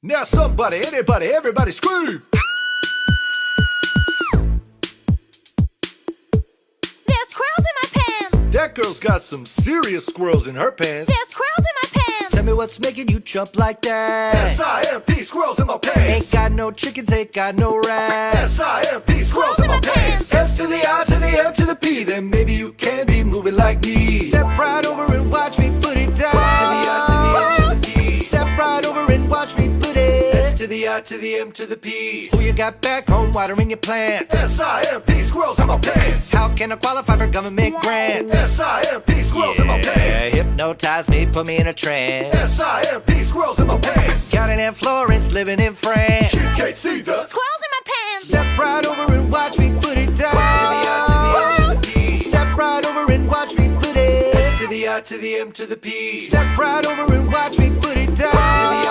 Now somebody, anybody, everybody scream! There's squirrels in my pants. That girl's got some serious squirrels in her pants. There's squirrels in my pants. Tell me what's making you jump like that. S-I-M-P, squirrels in my pants. Ain't got no chickens, ain't got no rats. S-I-M-P, squirrels in my pants. S to the I to the M to the P, then maybe you can be moving like me. Step right over and watch me put it down. Step right over and watch me put it. S to the I to the M to the P. Who you got back home watering your plants? S-I-M-P, squirrels in my pants. How can I qualify for government grants? S-I-M-P, squirrels in my pants. Hypnotize me, put me in a trance. S-I-M-P, squirrels in my pants. Got it in Florence, living in France. You can't see the Squirrels in my pants. Step right over and watch me put it down. Step right over and watch me put it. S to the I to the M to the P. Step right over and watch me put it down.